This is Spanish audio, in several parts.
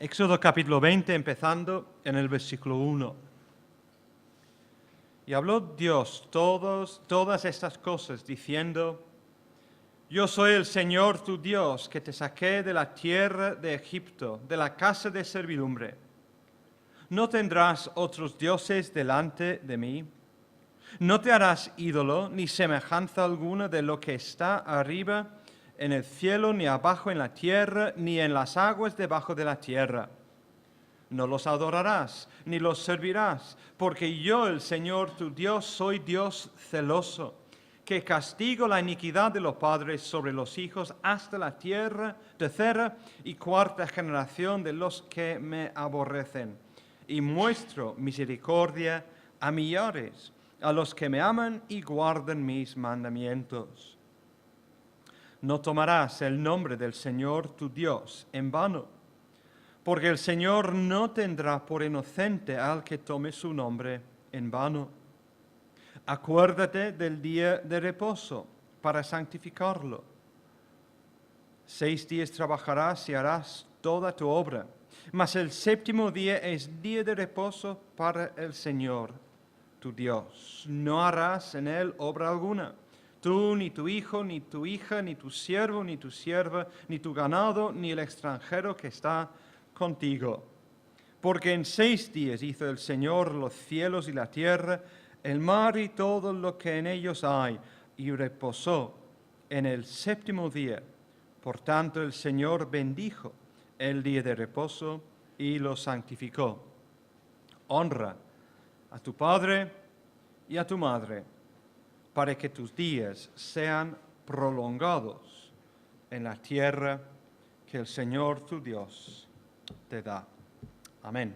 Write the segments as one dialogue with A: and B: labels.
A: Éxodo capítulo 20, empezando en el versículo 1. Y habló Dios todas estas cosas, diciendo: Yo soy el Señor tu Dios, que te saqué de la tierra de Egipto, de la casa de servidumbre. No tendrás otros dioses delante de mí. No te harás ídolo, ni semejanza alguna de lo que está arriba en el cielo, ni abajo en la tierra, ni en las aguas debajo de la tierra. No los adorarás, ni los servirás, porque yo, el Señor tu Dios, soy Dios celoso, que castigo la iniquidad de los padres sobre los hijos hasta la tercera y cuarta generación de los que me aborrecen, y muestro misericordia a millares, a los que me aman y guardan mis mandamientos. No tomarás el nombre del Señor tu Dios en vano, porque el Señor no tendrá por inocente al que tome su nombre en vano. Acuérdate del día de reposo para santificarlo. 6 días trabajarás y harás toda tu obra, mas el séptimo día es día de reposo para el Señor tu Dios. No harás en él obra alguna. Tú, ni tu hijo, ni tu hija, ni tu siervo, ni tu sierva, ni tu ganado, ni el extranjero que está contigo. Porque en 6 días hizo el Señor los cielos y la tierra, el mar y todo lo que en ellos hay, y reposó en el séptimo día. Por tanto, el Señor bendijo el día de reposo y lo santificó. Honra a tu padre y a tu madre, para que tus días sean prolongados en la tierra que el Señor tu Dios te da. Amén.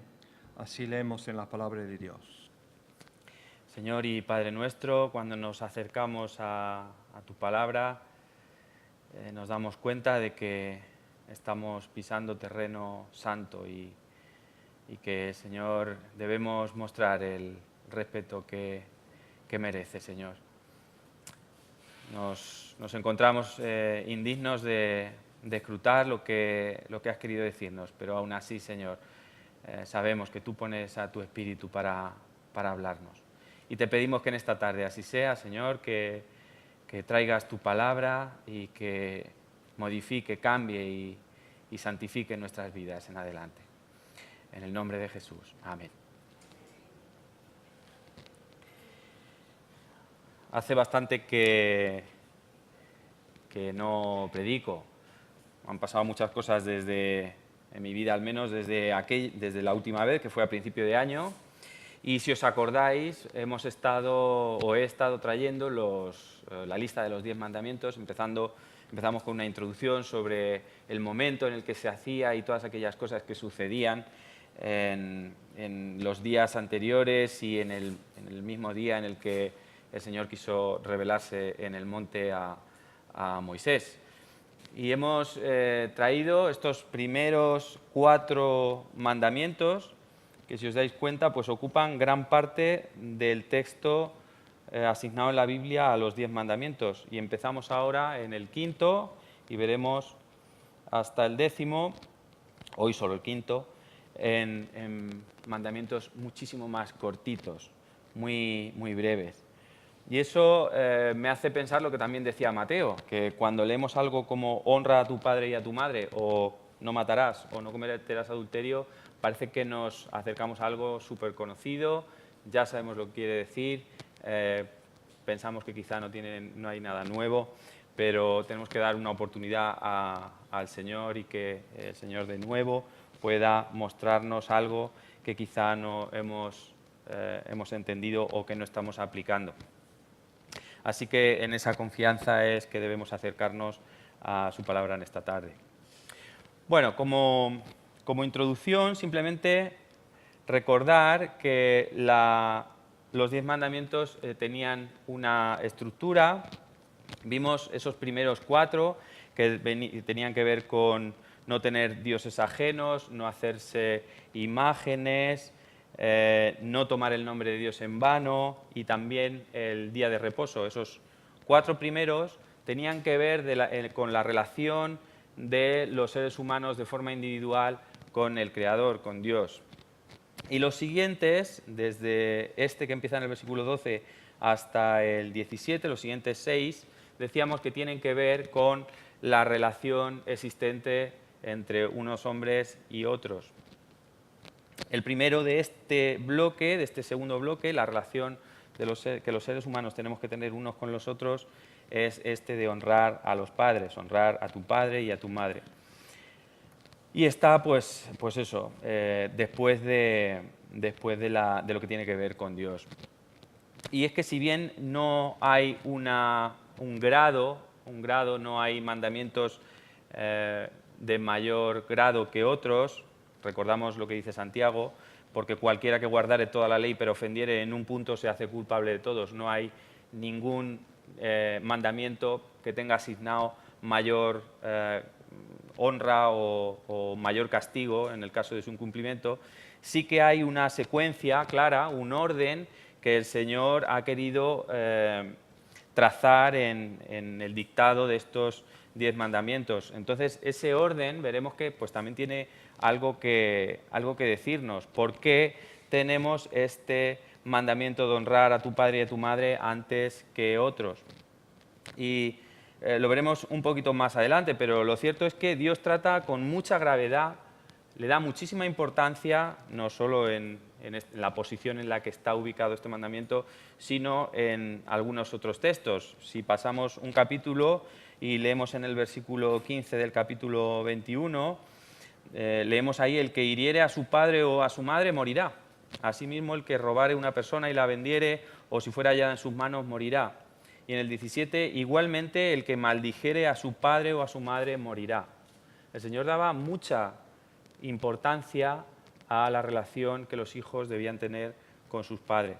A: Así leemos en la palabra de Dios.
B: Señor y Padre nuestro, cuando nos acercamos a tu palabra, nos damos cuenta de que estamos pisando terreno santo y que, Señor, debemos mostrar el respeto que merece, Señor. Nos encontramos indignos de escrutar lo que has querido decirnos, pero aún así, Señor, sabemos que tú pones a tu Espíritu para hablarnos. Y te pedimos que en esta tarde así sea, Señor, que traigas tu palabra y que modifique, cambie y santifique nuestras vidas en adelante. En el nombre de Jesús. Amén. Hace bastante que no predico. Han pasado muchas cosas en mi vida, al menos desde la última vez, que fue a principio de año. Y si os acordáis, he estado trayendo la lista de los 10 mandamientos. Empezamos con una introducción sobre el momento en el que se hacía y todas aquellas cosas que sucedían en los días anteriores y en el mismo día en el que el Señor quiso revelarse en el monte a Moisés. Y hemos traído estos primeros 4 mandamientos que, si os dais cuenta, pues ocupan gran parte del texto asignado en la Biblia a los 10 mandamientos. Y empezamos ahora en el 5º y veremos hasta el 10º, hoy solo el 5º, en mandamientos muchísimo más cortitos, muy breves. Y eso me hace pensar lo que también decía Mateo, que cuando leemos algo como honra a tu padre y a tu madre, o no matarás, o no cometerás adulterio, parece que nos acercamos a algo súper conocido, ya sabemos lo que quiere decir, pensamos que quizá no hay nada nuevo, pero tenemos que dar una oportunidad al Señor y que el Señor de nuevo pueda mostrarnos algo que quizá no hemos entendido o que no estamos aplicando. Así que en esa confianza es que debemos acercarnos a su palabra en esta tarde. Bueno, como introducción, simplemente recordar que los 10 mandamientos tenían una estructura. Vimos esos primeros 4 que tenían que ver con no tener dioses ajenos, no hacerse imágenes, no tomar el nombre de Dios en vano y también el día de reposo. Esos 4 primeros tenían que ver con la relación de los seres humanos de forma individual con el Creador, con Dios. Y los siguientes, desde este que empieza en el versículo 12 hasta el 17, los siguientes 6, decíamos que tienen que ver con la relación existente entre unos hombres y otros. El primero de este bloque, de este segundo bloque, la relación que los seres humanos tenemos que tener unos con los otros, es este de honrar a los padres, honrar a tu padre y a tu madre. Y está, pues eso, después de lo que tiene que ver con Dios. Y es que si bien no hay un grado, no hay mandamientos de mayor grado que otros, recordamos lo que dice Santiago, porque cualquiera que guardare toda la ley pero ofendiere en un punto se hace culpable de todos. No hay ningún mandamiento que tenga asignado mayor honra o mayor castigo en el caso de su incumplimiento. Sí que hay una secuencia clara, un orden que el Señor ha querido trazar en el dictado de estos 10 mandamientos. Entonces, ese orden veremos que pues, también tiene algo que decirnos. ¿Por qué tenemos este mandamiento de honrar a tu padre y a tu madre antes que otros? Y lo veremos un poquito más adelante, pero lo cierto es que Dios trata con mucha gravedad, le da muchísima importancia, no solo en la posición en la que está ubicado este mandamiento, sino en algunos otros textos. Si pasamos un capítulo y leemos en el versículo 15 del capítulo 21, leemos ahí: el que hiriere a su padre o a su madre morirá. Asimismo, el que robare una persona y la vendiere, o si fuera hallada en sus manos, morirá. Y en el 17, igualmente, el que maldijere a su padre o a su madre morirá. El Señor daba mucha importancia a la relación que los hijos debían tener con sus padres.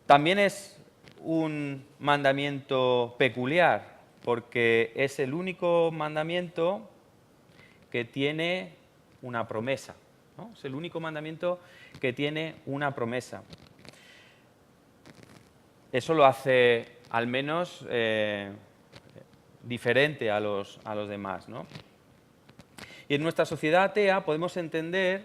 B: También es un mandamiento peculiar, porque es el único mandamiento que tiene una promesa, ¿no? Es el único mandamiento que tiene una promesa. Eso lo hace al menos diferente a los demás, ¿no? Y en nuestra sociedad atea podemos entender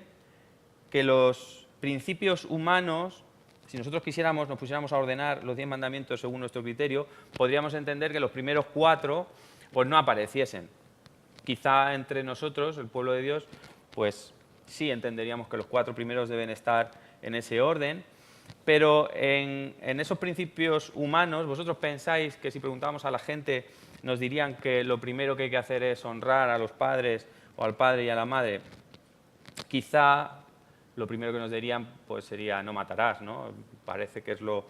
B: que los principios humanos, si nosotros nos pusiéramos a ordenar los 10 mandamientos según nuestro criterio, podríamos entender que los primeros 4 pues no apareciesen. Quizá entre nosotros, el pueblo de Dios, pues sí entenderíamos que los 4 primeros deben estar en ese orden, pero en esos principios humanos, vosotros pensáis que si preguntamos a la gente nos dirían que lo primero que hay que hacer es honrar a los padres o al padre y a la madre. Quizá lo primero que nos dirían pues sería no matarás, ¿no? Parece que es lo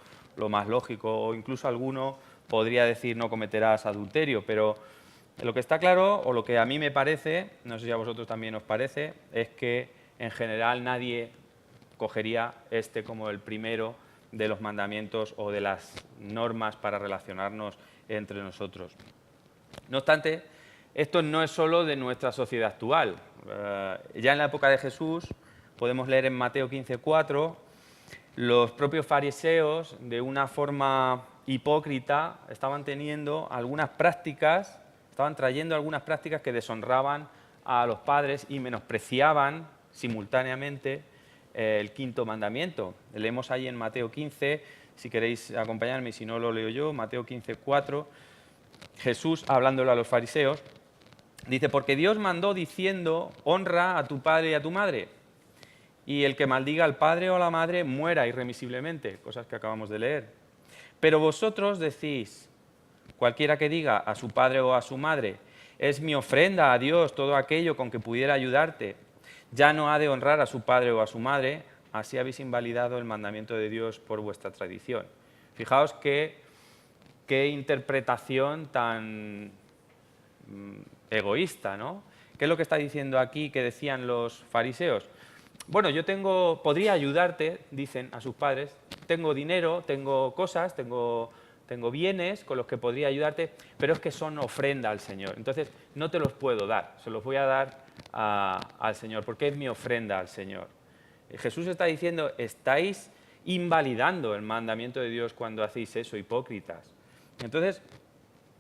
B: más lógico, o incluso alguno podría decir no cometerás adulterio, pero lo que está claro, o lo que a mí me parece, no sé si a vosotros también os parece, es que en general nadie cogería este como el primero de los mandamientos o de las normas para relacionarnos entre nosotros. No obstante, esto no es solo de nuestra sociedad actual. Ya en la época de Jesús, podemos leer en Mateo 15:4, los propios fariseos, de una forma hipócrita, estaban trayendo algunas prácticas que deshonraban a los padres y menospreciaban simultáneamente el quinto mandamiento. Leemos ahí en Mateo 15, si queréis acompañarme, y si no lo leo yo, Mateo 15:4, Jesús, hablándole a los fariseos, dice: porque Dios mandó diciendo, honra a tu padre y a tu madre, y el que maldiga al padre o a la madre muera irremisiblemente, cosas que acabamos de leer. Pero vosotros decís, cualquiera que diga a su padre o a su madre, es mi ofrenda a Dios todo aquello con que pudiera ayudarte, ya no ha de honrar a su padre o a su madre, así habéis invalidado el mandamiento de Dios por vuestra tradición. Fijaos qué interpretación tan egoísta, ¿no? ¿Qué es lo que está diciendo aquí que decían los fariseos? Bueno, podría ayudarte, dicen a sus padres, tengo dinero, tengo cosas, tengo bienes con los que podría ayudarte, pero es que son ofrenda al Señor. Entonces, no te los puedo dar, se los voy a dar al Señor, porque es mi ofrenda al Señor. Jesús está diciendo, estáis invalidando el mandamiento de Dios cuando hacéis eso, hipócritas. Entonces,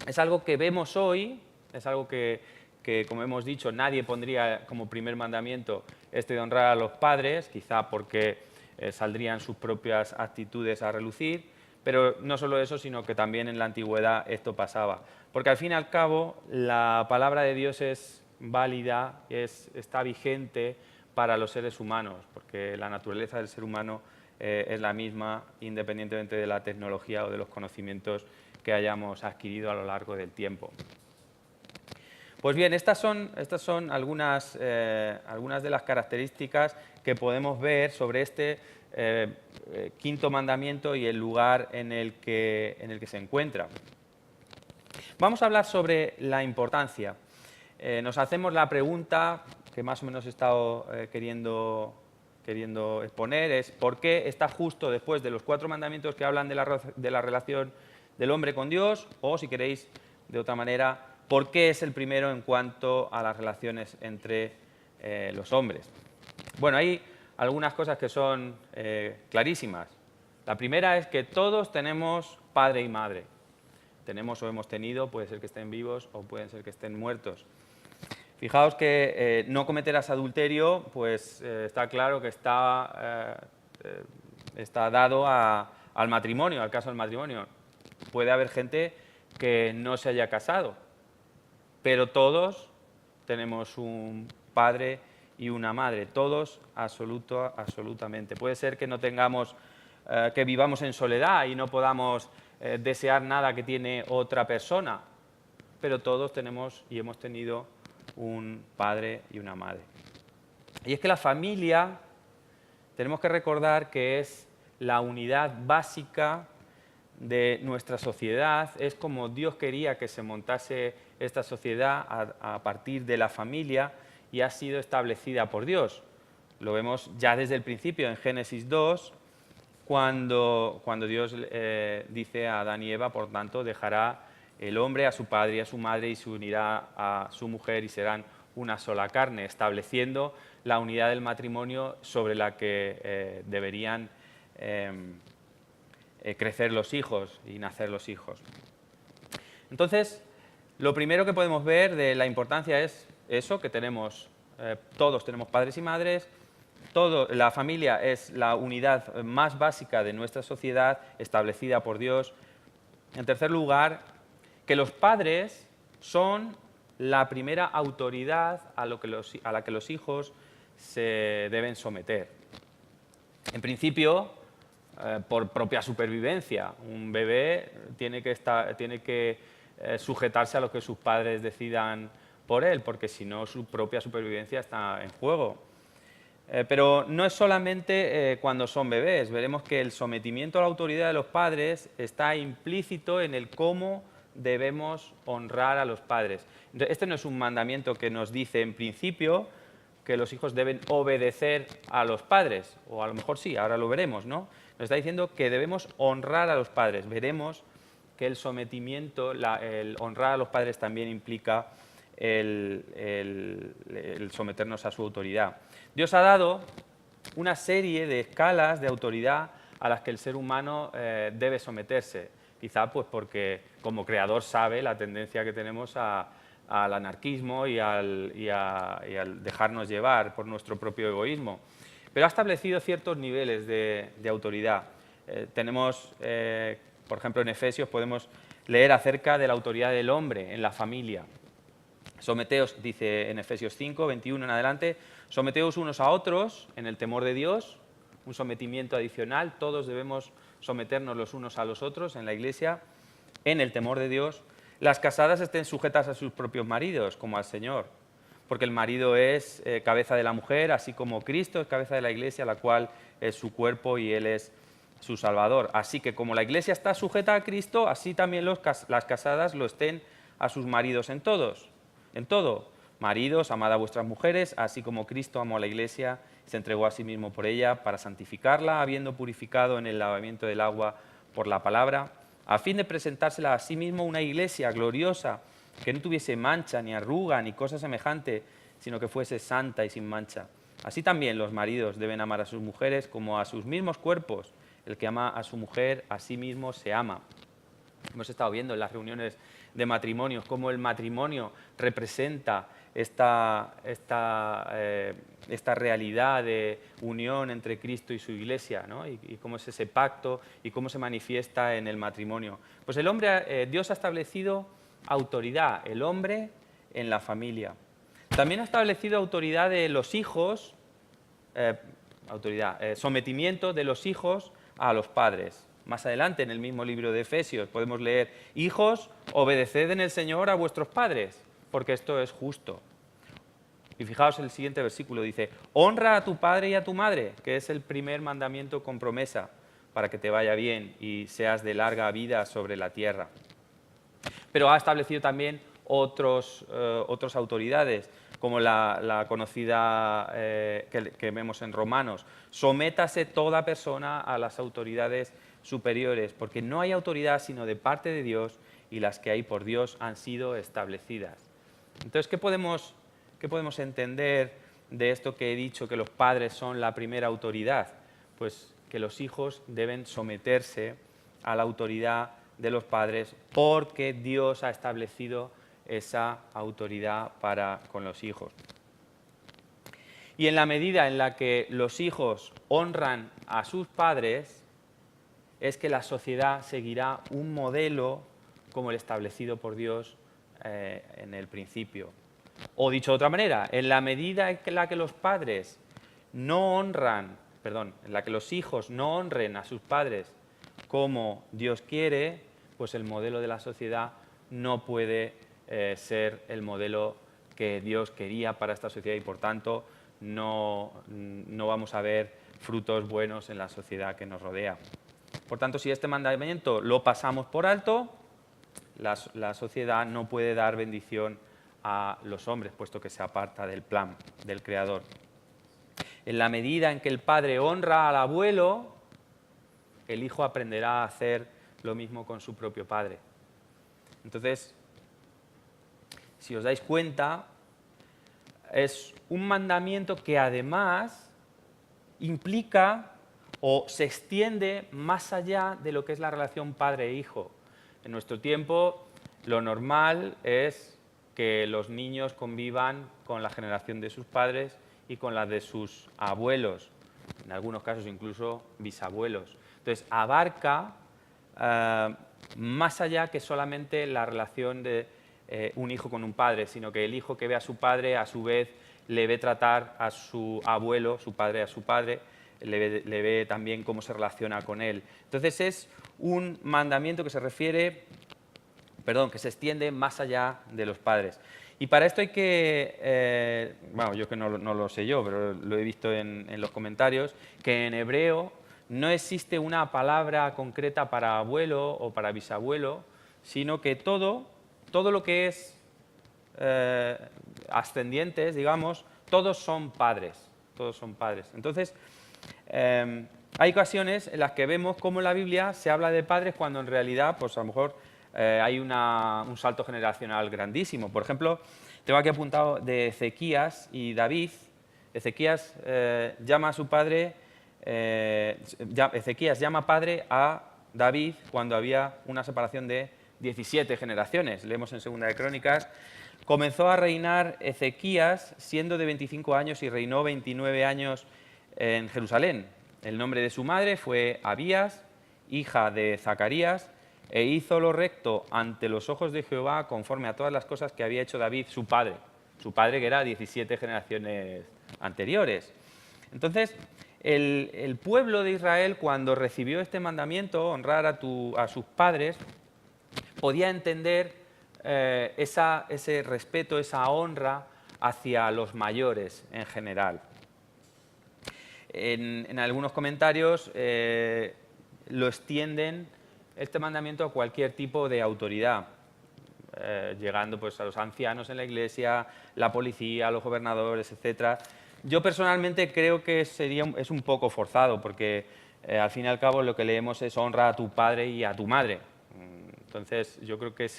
B: es algo que vemos hoy, es algo que que, como hemos dicho, nadie pondría como primer mandamiento este de honrar a los padres, quizá porque saldrían sus propias actitudes a relucir, pero no solo eso, sino que también en la antigüedad esto pasaba. Porque al fin y al cabo la palabra de Dios es válida, está vigente para los seres humanos, porque la naturaleza del ser humano es la misma independientemente de la tecnología o de los conocimientos que hayamos adquirido a lo largo del tiempo. Pues bien, estas son algunas de las características que podemos ver sobre este quinto mandamiento y el lugar en el que se encuentra. Vamos a hablar sobre la importancia. Nos hacemos la pregunta que más o menos he estado queriendo exponer, es ¿por qué está justo después de los 4 mandamientos que hablan de la relación del hombre con Dios? O, si queréis, de otra manera, ¿por qué es el primero en cuanto a las relaciones entre los hombres? Bueno, hay algunas cosas que son clarísimas. La primera es que todos tenemos padre y madre. Tenemos o hemos tenido, puede ser que estén vivos o pueden ser que estén muertos. Fijaos que no cometerás adulterio, pues está claro que está dado al matrimonio, al caso del matrimonio. Puede haber gente que no se haya casado, pero todos tenemos un padre y una madre, todos absolutamente. Puede ser que no tengamos, que vivamos en soledad y no podamos desear nada que tiene otra persona, pero todos tenemos y hemos tenido un padre y una madre. Y es que la familia, tenemos que recordar que es la unidad básica de nuestra sociedad, es como Dios quería que se montase esta sociedad a partir de la familia y ha sido establecida por Dios. Lo vemos ya desde el principio en Génesis 2, cuando Dios dice a Adán y Eva, por tanto, dejará el hombre a su padre y a su madre y se unirá a su mujer y serán una sola carne, estableciendo la unidad del matrimonio sobre la que deberían crecer los hijos y nacer los hijos. Entonces, lo primero que podemos ver de la importancia es eso, que todos tenemos padres y madres, la familia es la unidad más básica de nuestra sociedad, establecida por Dios. En tercer lugar, que los padres son la primera autoridad a la que los hijos se deben someter. En principio, por propia supervivencia, un bebé tiene que sujetarse a lo que sus padres decidan por él, porque si no su propia supervivencia está en juego. Pero no es solamente cuando son bebés, veremos que el sometimiento a la autoridad de los padres está implícito en el cómo debemos honrar a los padres. Este no es un mandamiento que nos dice en principio que los hijos deben obedecer a los padres, o a lo mejor sí, ahora lo veremos, ¿no? Nos está diciendo que debemos honrar a los padres. Veremos que el sometimiento, el honrar a los padres también implica el someternos a su autoridad. Dios ha dado una serie de escalas de autoridad a las que el ser humano debe someterse. Quizá pues porque como creador sabe la tendencia que tenemos al anarquismo y al dejarnos llevar por nuestro propio egoísmo. Pero ha establecido ciertos niveles de autoridad. Tenemos, por ejemplo, en Efesios podemos leer acerca de la autoridad del hombre en la familia. Someteos, dice en Efesios 5, 21 en adelante, someteos unos a otros en el temor de Dios, un sometimiento adicional, todos debemos someternos los unos a los otros en la Iglesia, en el temor de Dios. Las casadas estén sujetas a sus propios maridos, como al Señor, porque el marido es cabeza de la mujer, así como Cristo es cabeza de la Iglesia, la cual es su cuerpo y Él es su Salvador. Así que como la Iglesia está sujeta a Cristo, así también las casadas lo estén a sus maridos en todo. Maridos, amad a vuestras mujeres, así como Cristo amó a la Iglesia, se entregó a sí mismo por ella para santificarla, habiendo purificado en el lavamiento del agua por la palabra, a fin de presentársela a sí mismo una Iglesia gloriosa, que no tuviese mancha, ni arruga, ni cosa semejante, sino que fuese santa y sin mancha. Así también los maridos deben amar a sus mujeres como a sus mismos cuerpos. El que ama a su mujer, a sí mismo se ama. Hemos estado viendo en las reuniones de matrimonios cómo el matrimonio representa esta realidad de unión entre Cristo y su Iglesia, ¿no? y cómo es ese pacto y cómo se manifiesta en el matrimonio. Pues el hombre, Dios ha establecido autoridad, el hombre en la familia. También ha establecido autoridad de los hijos, sometimiento de los hijos a los padres. Más adelante, en el mismo libro de Efesios, podemos leer: hijos, obedeced en el Señor a vuestros padres, porque esto es justo. Y fijaos el siguiente versículo, dice: honra a tu padre y a tu madre, que es el primer mandamiento con promesa, para que te vaya bien y seas de larga vida sobre la tierra. Pero ha establecido también otras autoridades, como la conocida que vemos en Romanos: sométase toda persona a las autoridades superiores, porque no hay autoridad sino de parte de Dios, y las que hay por Dios han sido establecidas. Entonces, ¿qué podemos entender de esto que he dicho, que los padres son la primera autoridad? Pues que los hijos deben someterse a la autoridad de los padres, porque Dios ha establecido esa autoridad para con los hijos. Y en la medida en la que los hijos honran a sus padres, es que la sociedad seguirá un modelo como el establecido por Dios en el principio. O dicho de otra manera, en la medida en la que los padres no honran, en la que los hijos no honren a sus padres como Dios quiere, pues el modelo de la sociedad no puede ser el modelo que Dios quería para esta sociedad, y por tanto no vamos a ver frutos buenos en la sociedad que nos rodea. Por tanto, si este mandamiento lo pasamos por alto, la sociedad no puede dar bendición a los hombres, puesto que se aparta del plan del Creador. En la medida en que el padre honra al abuelo, el hijo aprenderá a hacer lo mismo con su propio padre. Entonces, si os dais cuenta, es un mandamiento que además implica o se extiende más allá de lo que es la relación padre-hijo. En nuestro tiempo, lo normal es que los niños convivan con la generación de sus padres y con la de sus abuelos, en algunos casos incluso bisabuelos. Entonces, abarca más allá que solamente la relación de un hijo con un padre, sino que el hijo que ve a su padre, a su vez, le ve tratar a su abuelo, su padre a su padre, le ve también cómo se relaciona con él. Entonces, es un mandamiento que se extiende más allá de los padres. Y para esto hay que, yo que no lo sé yo, pero lo he visto en los comentarios, que en hebreo no existe una palabra concreta para abuelo o para bisabuelo, sino que todo lo que es ascendientes, digamos, todos son padres. Entonces, hay ocasiones en las que vemos cómo en la Biblia se habla de padres cuando en realidad, pues a lo mejor hay un salto generacional grandísimo. Por ejemplo, tengo aquí apuntado de Ezequías y David. Ezequías llama a su padre, Ezequías llama padre a David cuando había una separación de 17 generaciones. Leemos en Segunda de Crónicas: comenzó a reinar Ezequías siendo de 25 años y reinó 29 años en Jerusalén. El nombre de su madre fue Abías, hija de Zacarías, e hizo lo recto ante los ojos de Jehová conforme a todas las cosas que había hecho David, su padre que era 17 generaciones anteriores. Entonces, el pueblo de Israel, cuando recibió este mandamiento, honrar a sus padres, podía entender ese respeto, esa honra hacia los mayores en general. En algunos comentarios lo extienden este mandamiento a cualquier tipo de autoridad, llegando pues a los ancianos en la iglesia, la policía, los gobernadores, etc. Yo personalmente creo que es un poco forzado, porque al fin y al cabo lo que leemos es honra a tu padre y a tu madre. Entonces yo creo que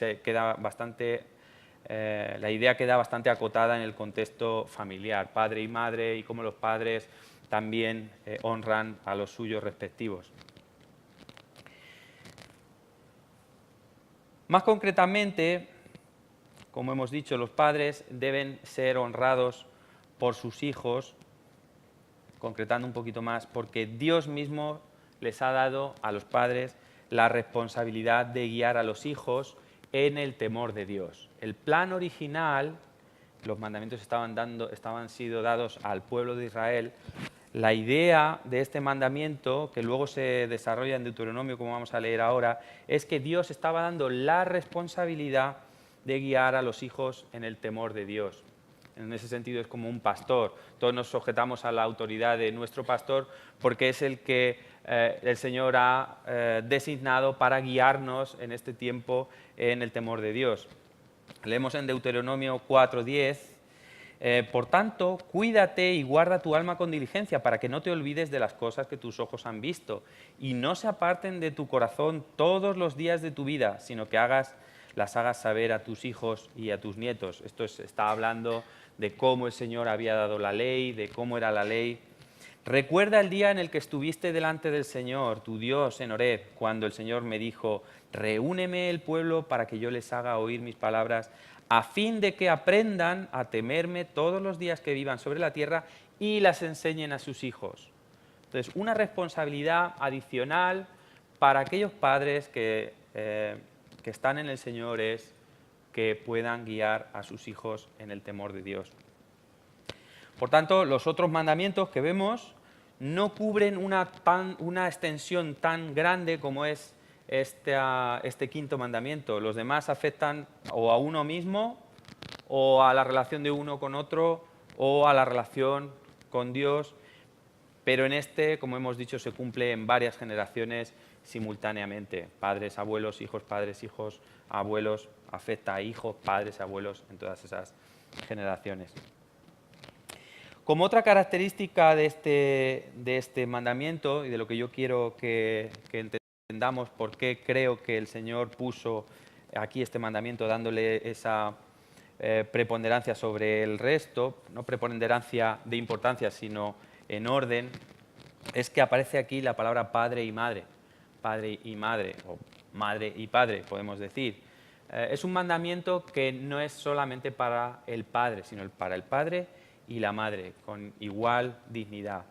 B: la idea queda bastante acotada en el contexto familiar, padre y madre, y cómo los padres también honran a los suyos respectivos. Más concretamente, como hemos dicho, los padres deben ser honrados por sus hijos, concretando un poquito más, porque Dios mismo les ha dado a los padres la responsabilidad de guiar a los hijos en el temor de Dios. El plan original, los mandamientos estaban sido dados al pueblo de Israel. La idea de este mandamiento, que luego se desarrolla en Deuteronomio, como vamos a leer ahora, es que Dios estaba dando la responsabilidad de guiar a los hijos en el temor de Dios. En ese sentido es como un pastor. Todos nos sujetamos a la autoridad de nuestro pastor porque es el que el Señor ha designado para guiarnos en este tiempo en el temor de Dios. Leemos en Deuteronomio 4:10. Por tanto, cuídate y guarda tu alma con diligencia para que no te olvides de las cosas que tus ojos han visto y no se aparten de tu corazón todos los días de tu vida, sino que las hagas saber a tus hijos y a tus nietos. Esto está hablando de cómo el Señor había dado la ley, de cómo era la ley. Recuerda el día en el que estuviste delante del Señor, tu Dios, en Horeb, cuando el Señor me dijo, reúneme el pueblo para que yo les haga oír mis palabras, a fin de que aprendan a temerme todos los días que vivan sobre la tierra y las enseñen a sus hijos. Entonces, una responsabilidad adicional para aquellos padres que están en el Señor es que puedan guiar a sus hijos en el temor de Dios. Por tanto, los otros mandamientos que vemos no cubren una extensión tan grande como es este quinto mandamiento. Los demás afectan o a uno mismo, o a la relación de uno con otro, o a la relación con Dios, pero en este, como hemos dicho, se cumple en varias generaciones simultáneamente. Padres, abuelos, hijos, padres, hijos, abuelos, afecta a hijos, padres, abuelos, en todas esas generaciones. Como otra característica de este mandamiento y de lo que yo quiero que entendamos por qué creo que el Señor puso aquí este mandamiento dándole esa preponderancia sobre el resto, no preponderancia de importancia, sino en orden, es que aparece aquí la palabra padre y madre, o madre y padre, podemos decir. Es un mandamiento que no es solamente para el padre, sino para el padre y la madre, con igual dignidad.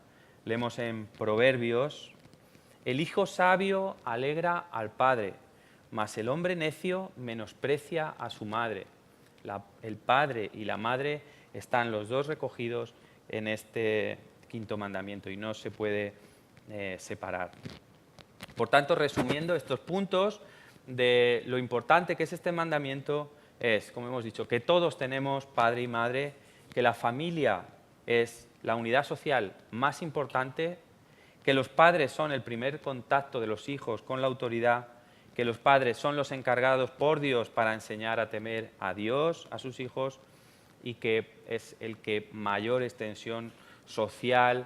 B: Leemos en Proverbios, el hijo sabio alegra al padre, mas el hombre necio menosprecia a su madre. El padre y la madre están los dos recogidos en este quinto mandamiento y no se puede separar. Por tanto, resumiendo estos puntos de lo importante que es este mandamiento, es, como hemos dicho, que todos tenemos padre y madre, que la familia es la unidad social más importante, que los padres son el primer contacto de los hijos con la autoridad, que los padres son los encargados por Dios para enseñar a temer a Dios, a sus hijos, y que es el que mayor extensión social,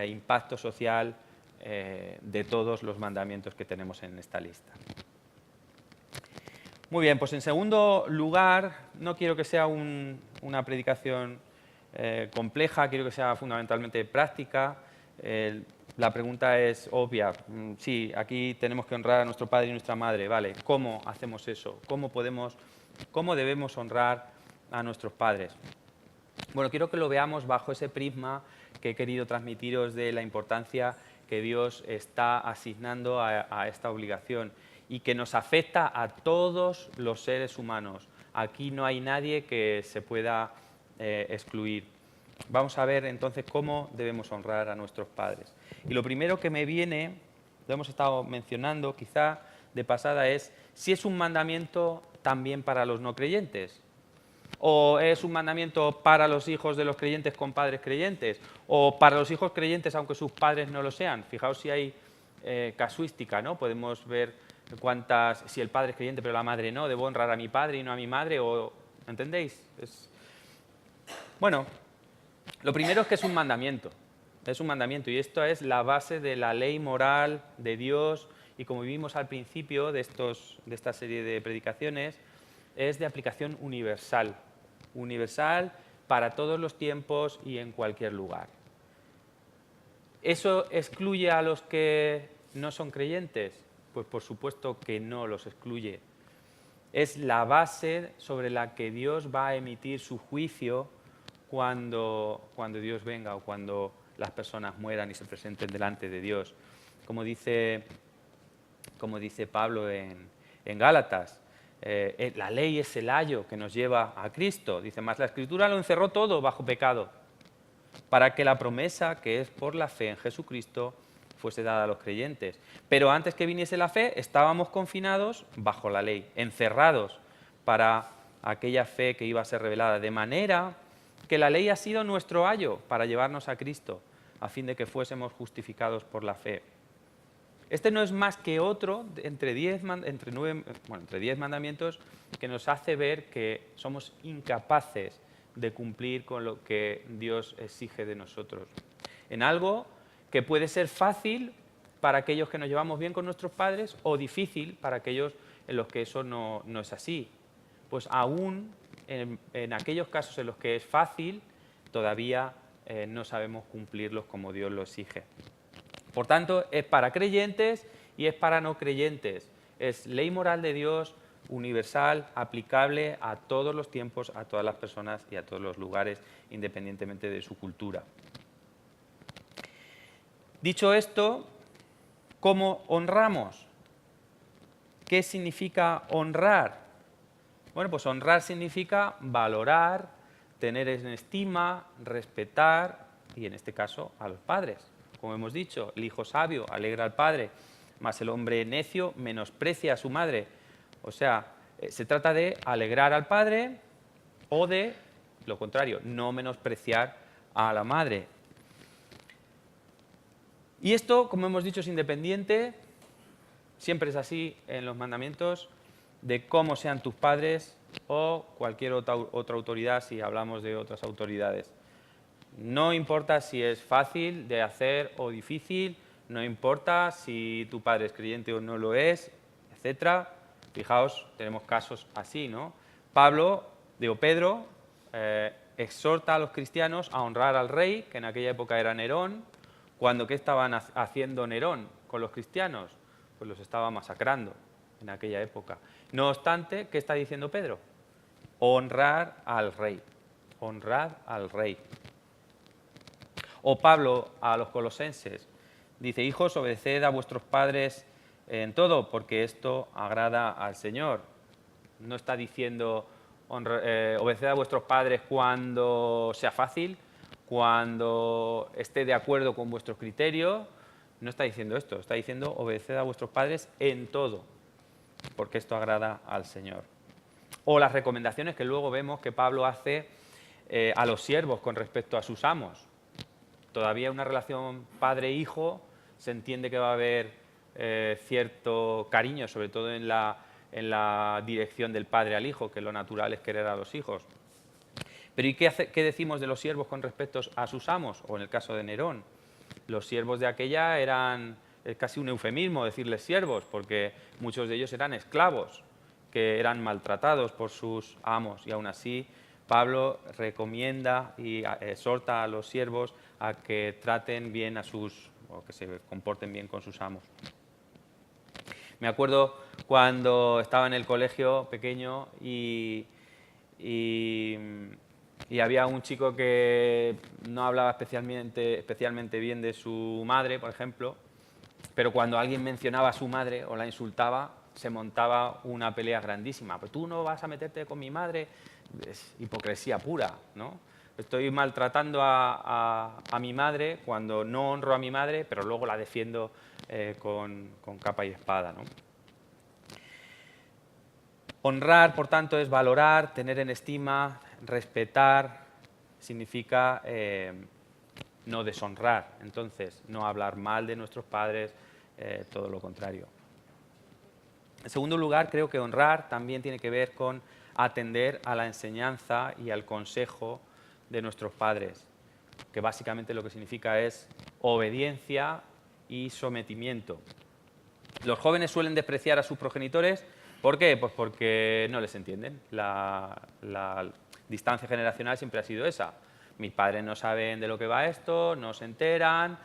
B: impacto social de todos los mandamientos que tenemos en esta lista. Muy bien, pues en segundo lugar, no quiero que sea una predicación compleja, quiero que sea fundamentalmente práctica. La pregunta es obvia. Sí, aquí tenemos que honrar a nuestro padre y nuestra madre. Vale, ¿cómo hacemos eso? ¿Cómo debemos honrar a nuestros padres? Bueno, quiero que lo veamos bajo ese prisma que he querido transmitiros de la importancia que Dios está asignando a esta obligación y que nos afecta a todos los seres humanos. Aquí no hay nadie que se pueda excluir. Vamos a ver entonces cómo debemos honrar a nuestros padres. Y lo primero que me viene, lo hemos estado mencionando quizá de pasada, es si es un mandamiento también para los no creyentes. O es un mandamiento para los hijos de los creyentes con padres creyentes, o para los hijos creyentes aunque sus padres no lo sean. Fijaos si hay casuística, ¿no? Podemos ver si el padre es creyente pero la madre no, debo honrar a mi padre y no a mi madre, o ¿entendéis? Bueno, lo primero es que es un mandamiento y esto es la base de la ley moral de Dios y como vimos al principio de esta serie de predicaciones, es de aplicación universal para todos los tiempos y en cualquier lugar. ¿Eso excluye a los que no son creyentes? Pues por supuesto que no los excluye. es la base sobre la que Dios va a emitir su juicio cuando Dios venga o cuando las personas mueran y se presenten delante de Dios. Como dice Pablo en Gálatas, la ley es el ayo que nos lleva a Cristo. Dice, más la Escritura lo encerró todo bajo pecado, para que la promesa que es por la fe en Jesucristo fuese dada a los creyentes. Pero antes que viniese la fe, estábamos confinados bajo la ley, encerrados para aquella fe que iba a ser revelada, de manera que la ley ha sido nuestro ayo para llevarnos a Cristo, a fin de que fuésemos justificados por la fe. Este no es más que otro entre 10 mandamientos que nos hace ver que somos incapaces de cumplir con lo que Dios exige de nosotros. En algo que puede ser fácil para aquellos que nos llevamos bien con nuestros padres o difícil para aquellos en los que eso no es así. Pues aún en aquellos casos en los que es fácil, todavía no sabemos cumplirlos como Dios lo exige. Por tanto, es para creyentes y es para no creyentes. Es ley moral de Dios, universal, aplicable a todos los tiempos, a todas las personas y a todos los lugares, independientemente de su cultura. Dicho esto, ¿cómo honramos? ¿Qué significa honrar? Bueno, pues honrar significa valorar, tener en estima, respetar, y en este caso a los padres. Como hemos dicho, el hijo sabio alegra al padre, mas el hombre necio menosprecia a su madre. O sea, se trata de alegrar al padre o de, lo contrario, no menospreciar a la madre. Y esto, como hemos dicho, es independiente, siempre es así en los mandamientos, de cómo sean tus padres o cualquier otra autoridad si hablamos de otras autoridades. No importa si es fácil de hacer o difícil, no importa si tu padre es creyente o no lo es, etc. Fijaos, tenemos casos así, ¿no? Pedro exhorta a los cristianos a honrar al rey, que en aquella época era Nerón, cuando ¿qué estaban haciendo Nerón con los cristianos? Pues los estaba masacrando en aquella época. No obstante, ¿qué está diciendo Pedro? Honrar al rey, honrad al rey. O Pablo a los colosenses, dice, hijos, obedeced a vuestros padres en todo, porque esto agrada al Señor. No está diciendo, obedeced a vuestros padres cuando sea fácil, cuando esté de acuerdo con vuestro criterio. No está diciendo esto, está diciendo, obedeced a vuestros padres en todo, porque esto agrada al Señor. O las recomendaciones que luego vemos que Pablo hace a los siervos con respecto a sus amos. Todavía una relación padre-hijo, se entiende que va a haber cierto cariño, sobre todo en la dirección del padre al hijo, que lo natural es querer a los hijos. Pero ¿y qué decimos de los siervos con respecto a sus amos? O en el caso de Nerón, los siervos de aquella eran casi un eufemismo decirles siervos, porque muchos de ellos eran esclavos, que eran maltratados por sus amos, y aún así Pablo recomienda y exhorta a los siervos a que traten bien o que se comporten bien con sus amos. Me acuerdo cuando estaba en el colegio pequeño y había un chico que no hablaba especialmente bien de su madre, por ejemplo, pero cuando alguien mencionaba a su madre o la insultaba, se montaba una pelea grandísima. Pero tú no vas a meterte con mi madre. Es hipocresía pura, ¿no? Estoy maltratando a mi madre cuando no honro a mi madre, pero luego la defiendo con capa y espada, ¿no? Honrar, por tanto, es valorar, tener en estima, respetar, significa no deshonrar. Entonces, no hablar mal de nuestros padres, todo lo contrario. En segundo lugar, creo que honrar también tiene que ver con atender a la enseñanza y al consejo de nuestros padres, que básicamente lo que significa es obediencia y sometimiento. Los jóvenes suelen despreciar a sus progenitores. ¿Por qué? Pues porque no les entienden. La distancia generacional siempre ha sido esa. Mis padres no saben de lo que va esto, no se enteran,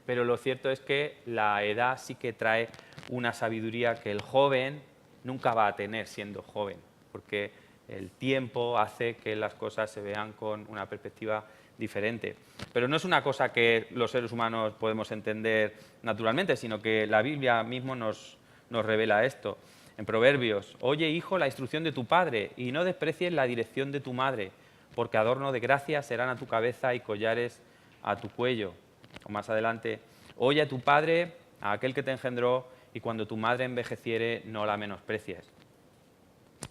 B: pero lo cierto es que la edad sí que trae una sabiduría que el joven nunca va a tener siendo joven, porque el tiempo hace que las cosas se vean con una perspectiva diferente. Pero no es una cosa que los seres humanos podemos entender naturalmente, sino que la Biblia mismo nos revela esto. En Proverbios, oye hijo la instrucción de tu padre y no desprecies la dirección de tu madre, porque adorno de gracia serán a tu cabeza y collares a tu cuello. O más adelante, oye a tu padre, a aquel que te engendró, y cuando tu madre envejeciere no la menosprecies.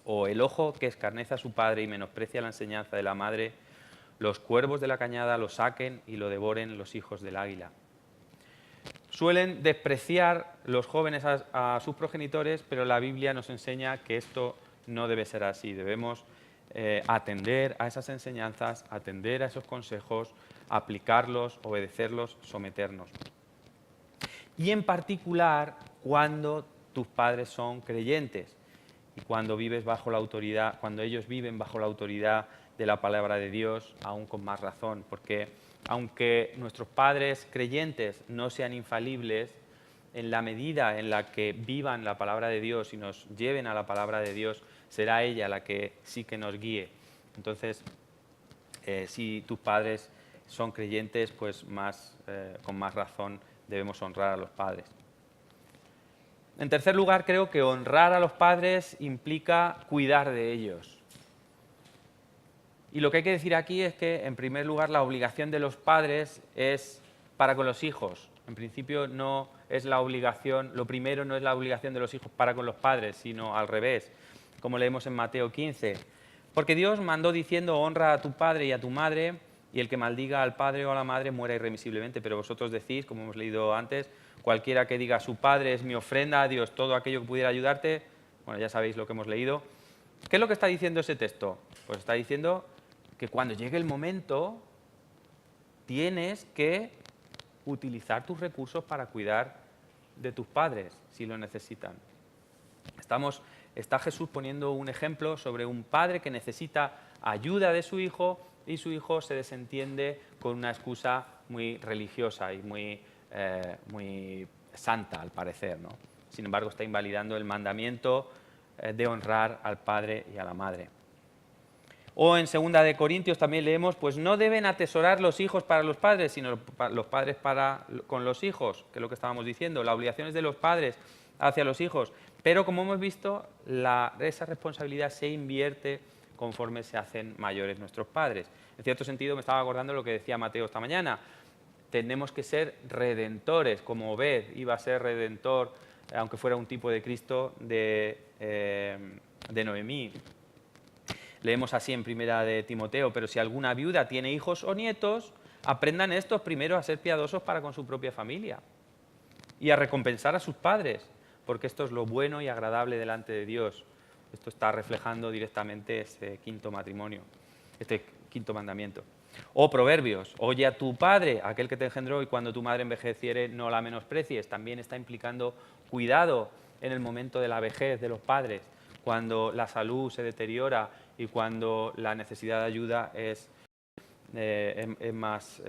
B: O el ojo que escarnece a su padre y menosprecia la enseñanza de la madre, los cuervos de la cañada lo saquen y lo devoren los hijos del águila. Suelen despreciar los jóvenes a sus progenitores, pero la Biblia nos enseña que esto no debe ser así. Debemos atender a esas enseñanzas, atender a esos consejos, aplicarlos, obedecerlos, someternos. Y en particular cuando tus padres son creyentes y cuando vives bajo la autoridad, cuando ellos viven bajo la autoridad de la palabra de Dios, aún con más razón, porque aunque nuestros padres creyentes no sean infalibles, en la medida en la que vivan la palabra de Dios y nos lleven a la palabra de Dios, será ella la que sí que nos guíe. Entonces, si tus padres son creyentes, pues con más razón debemos honrar a los padres. En tercer lugar, creo que honrar a los padres implica cuidar de ellos. Y lo que hay que decir aquí es que, en primer lugar, la obligación de los padres es para con los hijos. En principio no es la obligación, lo primero no es la obligación de los hijos para con los padres, sino al revés, como leemos en Mateo 15. Porque Dios mandó diciendo, honra a tu padre y a tu madre, y el que maldiga al padre o a la madre muera irremisiblemente. Pero vosotros decís, como hemos leído antes, cualquiera que diga a su padre es mi ofrenda a Dios, todo aquello que pudiera ayudarte, bueno, ya sabéis lo que hemos leído. ¿Qué es lo que está diciendo ese texto? Pues está diciendo que cuando llegue el momento tienes que utilizar tus recursos para cuidar de tus padres, si lo necesitan. Está Jesús poniendo un ejemplo sobre un padre que necesita ayuda de su hijo y su hijo se desentiende con una excusa muy religiosa y muy santa, al parecer, ¿no? Sin embargo, está invalidando el mandamiento de honrar al padre y a la madre. O en 2 de Corintios también leemos, pues no deben atesorar los hijos para los padres, sino los padres con los hijos, que es lo que estábamos diciendo. La obligación es de los padres hacia los hijos. Pero como hemos visto, esa responsabilidad se invierte conforme se hacen mayores nuestros padres. En cierto sentido, me estaba acordando lo que decía Mateo esta mañana. Tenemos que ser redentores, como Obed iba a ser redentor, aunque fuera un tipo de Cristo, de Noemí. Leemos así en 1 de Timoteo, pero si alguna viuda tiene hijos o nietos, aprendan estos primero a ser piadosos para con su propia familia y a recompensar a sus padres, porque esto es lo bueno y agradable delante de Dios. Esto está reflejando directamente este quinto matrimonio, este quinto mandamiento. O Proverbios, oye a tu padre, aquel que te engendró, y cuando tu madre envejeciere no la menosprecies. También está implicando cuidado en el momento de la vejez de los padres, cuando la salud se deteriora y cuando la necesidad de ayuda es más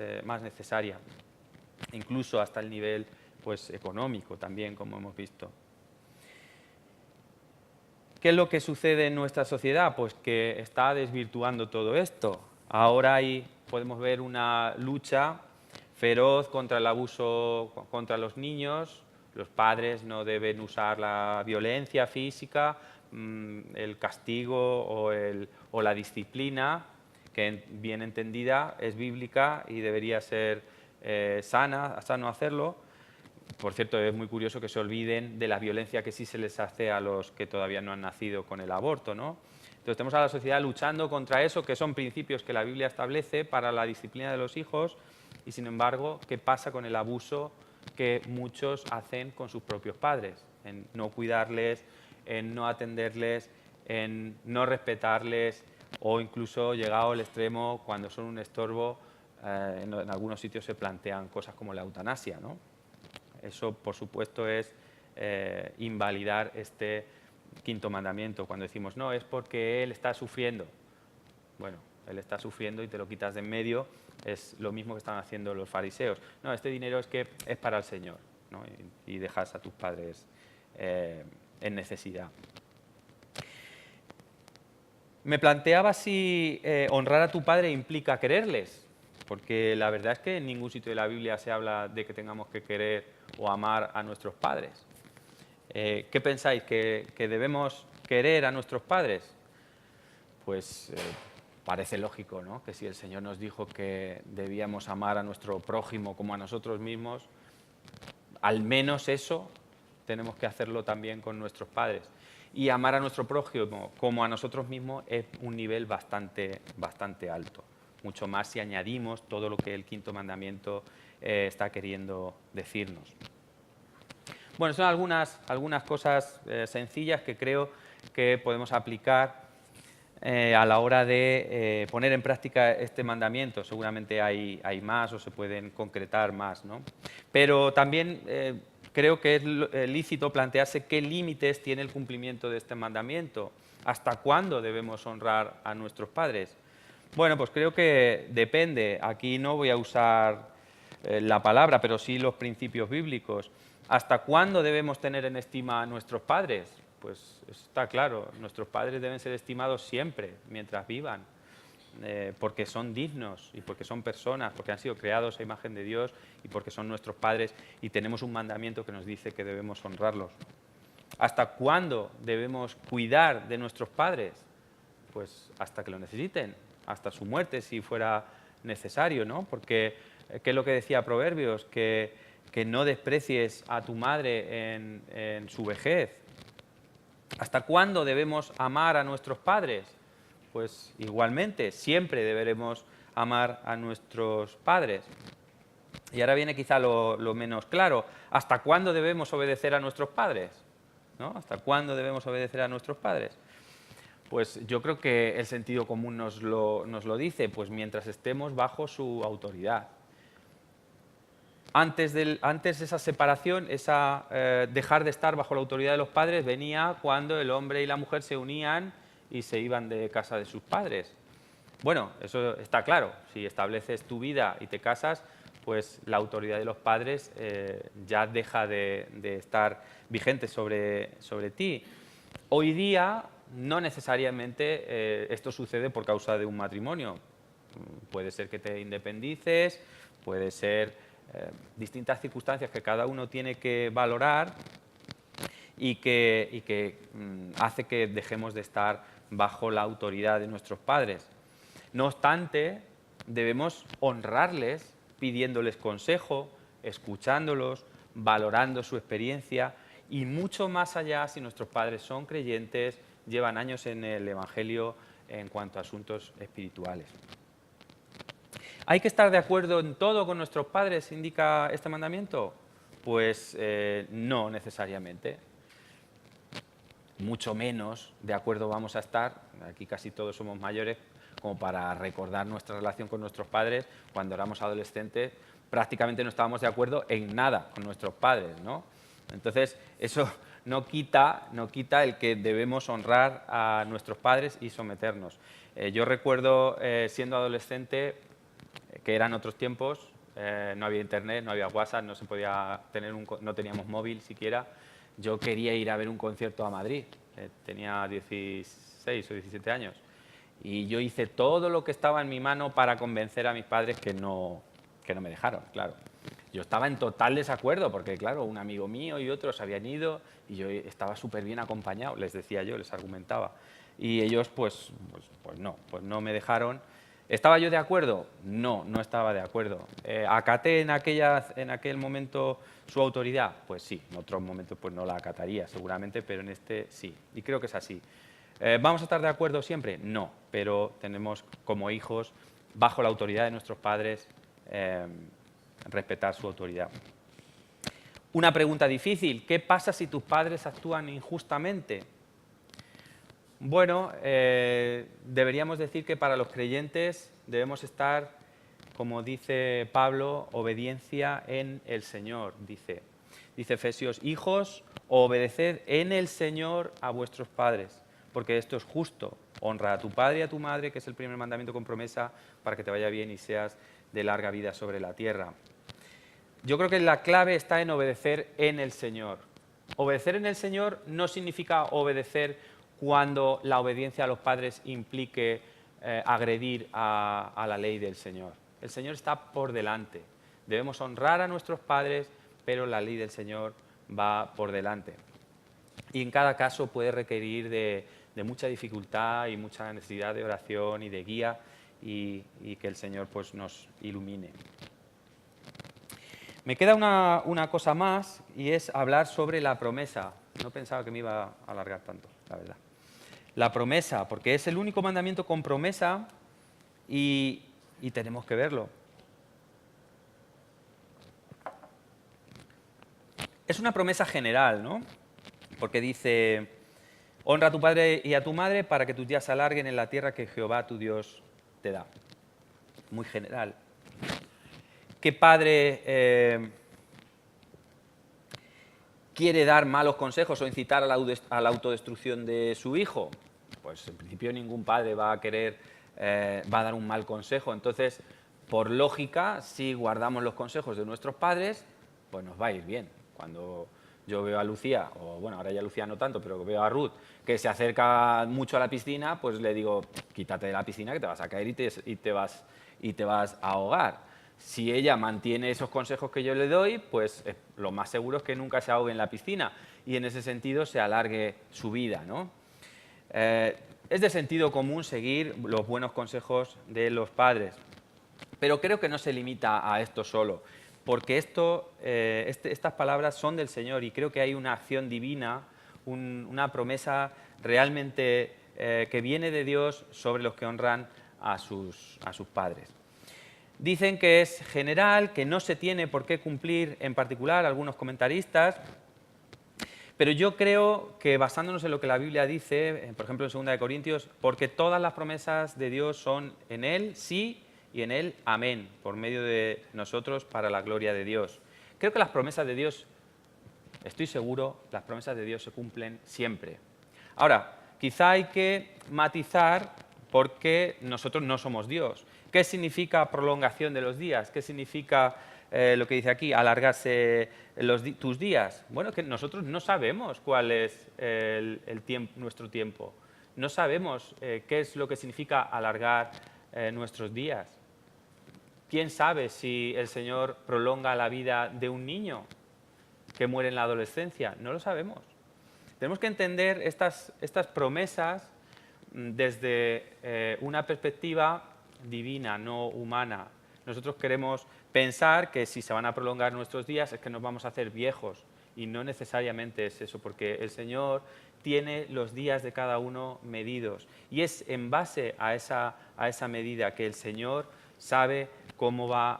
B: necesaria, incluso hasta el nivel pues, económico también, como hemos visto. ¿Qué es lo que sucede en nuestra sociedad? Pues que está desvirtuando todo esto. Ahora podemos ver una lucha feroz contra el abuso contra los niños. Los padres no deben usar la violencia física, el castigo o la disciplina, que bien entendida es bíblica y debería ser sano hacerlo. Por cierto, es muy curioso que se olviden de la violencia que sí se les hace a los que todavía no han nacido con el aborto, ¿no? Entonces tenemos a la sociedad luchando contra eso, que son principios que la Biblia establece para la disciplina de los hijos, y sin embargo, ¿qué pasa con el abuso que muchos hacen con sus propios padres? En no cuidarles, en no atenderles, en no respetarles, o incluso llegado al extremo, cuando son un estorbo, en algunos sitios se plantean cosas como la eutanasia, ¿no? Eso, por supuesto, es invalidar este quinto mandamiento. Cuando decimos, no, es porque él está sufriendo. Bueno, él está sufriendo y te lo quitas de en medio. Es lo mismo que están haciendo los fariseos. No, este dinero es para el Señor, ¿no? Y dejas a tus padres en necesidad. Me planteaba si honrar a tu padre implica quererles, porque la verdad es que en ningún sitio de la Biblia se habla de que tengamos que querer o amar a nuestros padres. ¿Qué pensáis? ¿Que debemos querer a nuestros padres? Pues parece lógico, ¿no? Que si el Señor nos dijo que debíamos amar a nuestro prójimo como a nosotros mismos, al menos eso tenemos que hacerlo también con nuestros padres. Y amar a nuestro prójimo como a nosotros mismos es un nivel bastante alto. Mucho más si añadimos todo lo que el quinto mandamiento está queriendo decirnos. Bueno, son algunas cosas sencillas que creo que podemos aplicar a la hora de poner en práctica este mandamiento. Seguramente hay más o se pueden concretar más, ¿no? Pero también creo que es lícito plantearse qué límites tiene el cumplimiento de este mandamiento. ¿Hasta cuándo debemos honrar a nuestros padres? Bueno, pues creo que depende. Aquí no voy a usar la palabra, pero sí los principios bíblicos. ¿Hasta cuándo debemos tener en estima a nuestros padres? Pues está claro, nuestros padres deben ser estimados siempre, mientras vivan, porque son dignos y porque son personas, porque han sido creados a imagen de Dios y porque son nuestros padres y tenemos un mandamiento que nos dice que debemos honrarlos. ¿Hasta cuándo debemos cuidar de nuestros padres? Pues hasta que lo necesiten, hasta su muerte si fuera necesario, ¿no? Porque, ¿qué es lo que decía Proverbios? Que no desprecies a tu madre en su vejez. ¿Hasta cuándo debemos amar a nuestros padres? Pues igualmente, siempre deberemos amar a nuestros padres. Y ahora viene quizá lo menos claro. ¿Hasta cuándo debemos obedecer a nuestros padres? ¿No? ¿Hasta cuándo debemos obedecer a nuestros padres? Pues yo creo que el sentido común nos lo dice, pues mientras estemos bajo su autoridad. Antes de esa separación, dejar de estar bajo la autoridad de los padres, venía cuando el hombre y la mujer se unían y se iban de casa de sus padres. Bueno, eso está claro. Si estableces tu vida y te casas, pues la autoridad de los padres ya deja de estar vigente sobre ti. Hoy día no necesariamente esto sucede por causa de un matrimonio. Puede ser que te independices, puede ser distintas circunstancias que cada uno tiene que valorar y que hace que dejemos de estar bajo la autoridad de nuestros padres. No obstante, debemos honrarles pidiéndoles consejo, escuchándolos, valorando su experiencia y mucho más allá si nuestros padres son creyentes, llevan años en el Evangelio en cuanto a asuntos espirituales. ¿Hay que estar de acuerdo en todo con nuestros padres, indica este mandamiento? Pues no necesariamente. Mucho menos de acuerdo vamos a estar, aquí casi todos somos mayores, como para recordar nuestra relación con nuestros padres. Cuando éramos adolescentes prácticamente no estábamos de acuerdo en nada con nuestros padres, ¿no? Entonces, eso no quita el que debemos honrar a nuestros padres y someternos. Yo recuerdo, siendo adolescente, que eran otros tiempos, no había internet, no había WhatsApp, no se podía tener no teníamos móvil siquiera. Yo quería ir a ver un concierto a Madrid, tenía 16 o 17 años, y yo hice todo lo que estaba en mi mano para convencer a mis padres que no me dejaron, claro. Yo estaba en total desacuerdo porque, claro, un amigo mío y otros habían ido y yo estaba súper bien acompañado, les decía yo, les argumentaba. Y ellos, pues no me dejaron. ¿Estaba yo de acuerdo? No estaba de acuerdo. ¿Acaté en aquel momento su autoridad? Pues sí, en otros momentos pues no la acataría seguramente, pero en este sí. Y creo que es así. ¿Vamos a estar de acuerdo siempre? No, pero tenemos como hijos, bajo la autoridad de nuestros padres, respetar su autoridad. Una pregunta difícil: ¿qué pasa si tus padres actúan injustamente? Bueno, deberíamos decir que para los creyentes debemos estar, como dice Pablo, obediencia en el Señor, dice Efesios: hijos, obedeced en el Señor a vuestros padres, porque esto es justo. Honra a tu padre y a tu madre, que es el primer mandamiento con promesa para que te vaya bien y seas de larga vida sobre la tierra. Yo creo que la clave está en obedecer en el Señor. Obedecer en el Señor no significa obedecer cuando la obediencia a los padres implique agredir a la ley del Señor. El Señor está por delante. Debemos honrar a nuestros padres, pero la ley del Señor va por delante. Y en cada caso puede requerir de mucha dificultad y mucha necesidad de oración y de guía y que el Señor pues, nos ilumine. Me queda una cosa más y es hablar sobre la promesa. No pensaba que me iba a alargar tanto, la verdad. La promesa, porque es el único mandamiento con promesa y tenemos que verlo. Es una promesa general, ¿no? Porque dice, honra a tu padre y a tu madre para que tus días se alarguen en la tierra que Jehová tu Dios te da. Muy general. ¿Qué padre quiere dar malos consejos o incitar a la autodestrucción de su hijo? Pues en principio ningún padre va a querer, va a dar un mal consejo. Entonces, por lógica, si guardamos los consejos de nuestros padres, pues nos va a ir bien. Cuando yo veo a Lucía, o bueno, ahora ya Lucía no tanto, pero veo a Ruth, que se acerca mucho a la piscina, pues le digo, quítate de la piscina que te vas a caer y te vas a ahogar. Si ella mantiene esos consejos que yo le doy, pues lo más seguro es que nunca se ahogue en la piscina y en ese sentido se alargue su vida, ¿no? Es de sentido común seguir los buenos consejos de los padres, pero creo que no se limita a esto solo, porque estas palabras son del Señor y creo que hay una acción divina, una promesa realmente que viene de Dios sobre los que honran a sus padres. Dicen que es general, que no se tiene por qué cumplir en particular algunos comentaristas, pero yo creo que basándonos en lo que la Biblia dice, por ejemplo en 2 Corintios, porque todas las promesas de Dios son en Él sí y en Él amén, por medio de nosotros para la gloria de Dios. Creo que las promesas de Dios, estoy seguro, las promesas de Dios se cumplen siempre. Ahora, quizá hay que matizar porque nosotros no somos Dios. ¿Qué significa prolongación de los días? ¿Qué significa lo que dice aquí, alargarse tus días? Bueno, que nosotros no sabemos cuál es nuestro tiempo. No sabemos qué es lo que significa alargar nuestros días. ¿Quién sabe si el Señor prolonga la vida de un niño que muere en la adolescencia? No lo sabemos. Tenemos que entender estas promesas desde una perspectiva divina, no humana. Nosotros queremos pensar que si se van a prolongar nuestros días es que nos vamos a hacer viejos y no necesariamente es eso, porque el Señor tiene los días de cada uno medidos y es en base a esa medida que el Señor sabe cómo va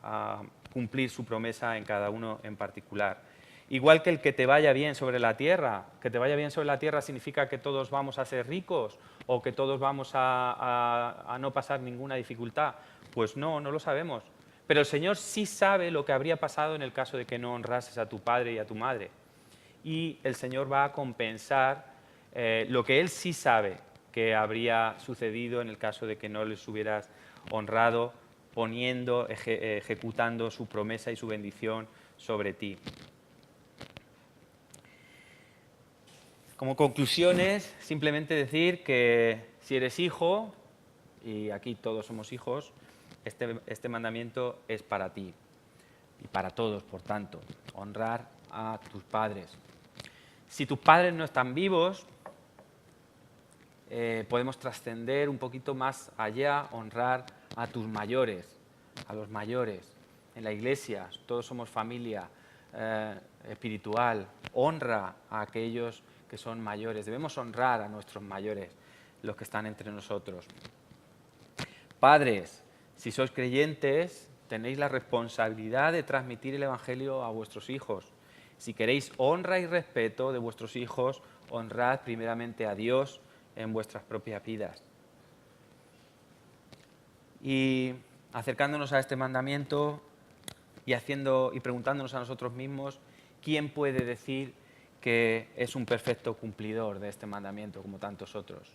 B: a cumplir su promesa en cada uno en particular. Igual que el que te vaya bien sobre la tierra. Que te vaya bien sobre la tierra significa que todos vamos a ser ricos o que todos vamos a no pasar ninguna dificultad. Pues no lo sabemos. Pero el Señor sí sabe lo que habría pasado en el caso de que no honrases a tu padre y a tu madre. Y el Señor va a compensar lo que Él sí sabe que habría sucedido en el caso de que no les hubieras honrado, ejecutando su promesa y su bendición sobre ti. Como conclusiones, simplemente decir que si eres hijo, y aquí todos somos hijos, este mandamiento es para ti y para todos, por tanto, honrar a tus padres. Si tus padres no están vivos, podemos trascender un poquito más allá, honrar a tus mayores, a los mayores. En la iglesia, todos somos familia espiritual, honra a aquellos que son mayores. Debemos honrar a nuestros mayores, los que están entre nosotros. Padres, si sois creyentes, tenéis la responsabilidad de transmitir el Evangelio a vuestros hijos. Si queréis honra y respeto de vuestros hijos, honrad primeramente a Dios en vuestras propias vidas. Y acercándonos a este mandamiento y preguntándonos a nosotros mismos, ¿quién puede decir que es un perfecto cumplidor de este mandamiento como tantos otros?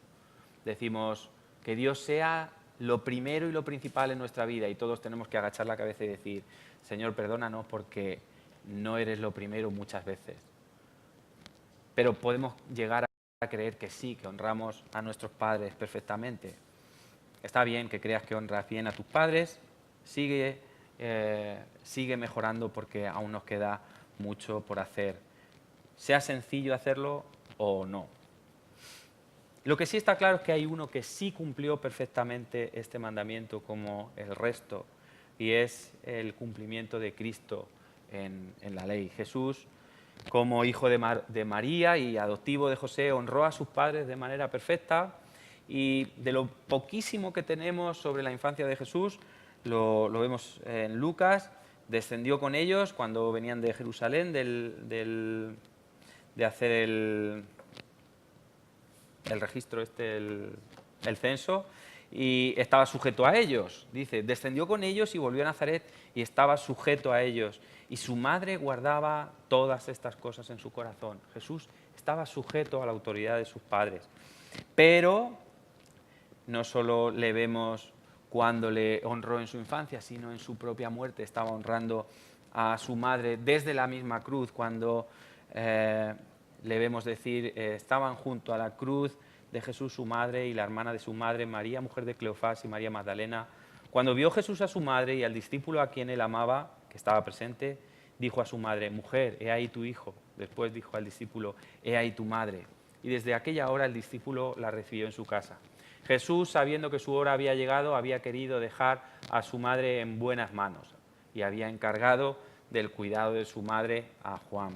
B: Decimos que Dios sea lo primero y lo principal en nuestra vida y todos tenemos que agachar la cabeza y decir, Señor, perdónanos porque no eres lo primero muchas veces. pero podemos llegar a creer que sí, que honramos a nuestros padres perfectamente. Está bien que creas que honras bien a tus padres, sigue mejorando porque aún nos queda mucho por hacer. Sea sencillo hacerlo o no. Lo que sí está claro es que hay uno que sí cumplió perfectamente este mandamiento como el resto, y es el cumplimiento de Cristo en la ley. Jesús, como hijo de María y adoptivo de José, honró a sus padres de manera perfecta, y de lo poquísimo que tenemos sobre la infancia de Jesús, lo vemos en Lucas. Descendió con ellos cuando venían de Jerusalén, de hacer el registro, el censo, y estaba sujeto a ellos. Dice, descendió con ellos y volvió a Nazaret y estaba sujeto a ellos. Y su madre guardaba todas estas cosas en su corazón. Jesús estaba sujeto a la autoridad de sus padres. Pero no solo le vemos cuando le honró en su infancia, sino en su propia muerte. Estaba honrando a su madre desde la misma cruz, cuando le vemos decir, estaban junto a la cruz de Jesús su madre y la hermana de su madre, María, mujer de Cleofás, y María Magdalena. Cuando vio Jesús a su madre y al discípulo a quien él amaba, que estaba presente, dijo a su madre, mujer, he ahí tu hijo. Después dijo al discípulo, he ahí tu madre. Y desde aquella hora el discípulo la recibió en su casa. Jesús, sabiendo que su hora había llegado, había querido dejar a su madre en buenas manos y había encargado del cuidado de su madre a Juan.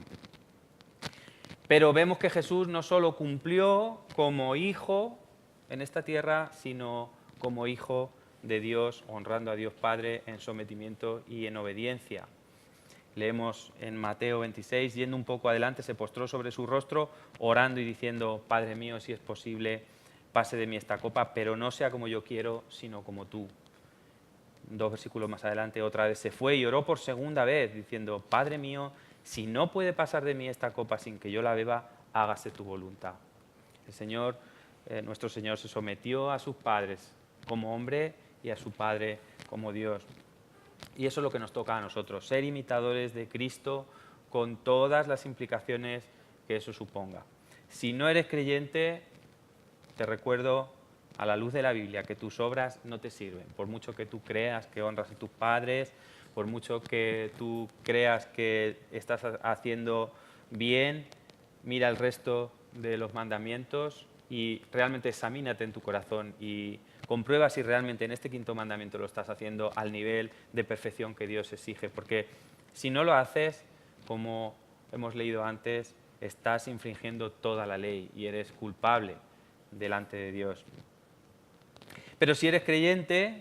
B: Pero vemos que Jesús no solo cumplió como hijo en esta tierra, sino como hijo de Dios, honrando a Dios Padre en sometimiento y en obediencia. Leemos en Mateo 26, yendo un poco adelante, se postró sobre su rostro, orando y diciendo, Padre mío, si es posible, pase de mí esta copa, pero no sea como yo quiero, sino como tú. 2 versículos más adelante, otra vez se fue y oró por segunda vez, diciendo, Padre mío, si no puede pasar de mí esta copa sin que yo la beba, hágase tu voluntad. El Señor, nuestro Señor, se sometió a sus padres como hombre y a su Padre como Dios. Y eso es lo que nos toca a nosotros, ser imitadores de Cristo con todas las implicaciones que eso suponga. Si no eres creyente, te recuerdo a la luz de la Biblia que tus obras no te sirven. Por mucho que tú creas que honras a tus padres, por mucho que tú creas que estás haciendo bien, mira el resto de los mandamientos y realmente examínate en tu corazón y comprueba si realmente en este quinto mandamiento lo estás haciendo al nivel de perfección que Dios exige. Porque si no lo haces, como hemos leído antes, estás infringiendo toda la ley y eres culpable delante de Dios. Pero si eres creyente,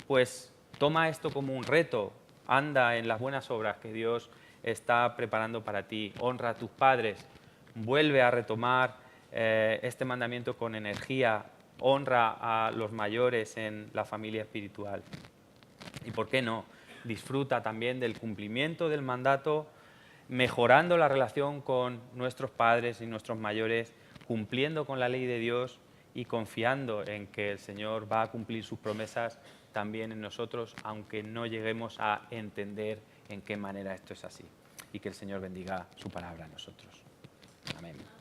B: pues toma esto como un reto, anda en las buenas obras que Dios está preparando para ti, honra a tus padres, vuelve a retomar este mandamiento con energía, honra a los mayores en la familia espiritual. Y por qué no, disfruta también del cumplimiento del mandato, mejorando la relación con nuestros padres y nuestros mayores, cumpliendo con la ley de Dios y confiando en que el Señor va a cumplir sus promesas también en nosotros, aunque no lleguemos a entender en qué manera esto es así. Y que el Señor bendiga su palabra a nosotros. Amén.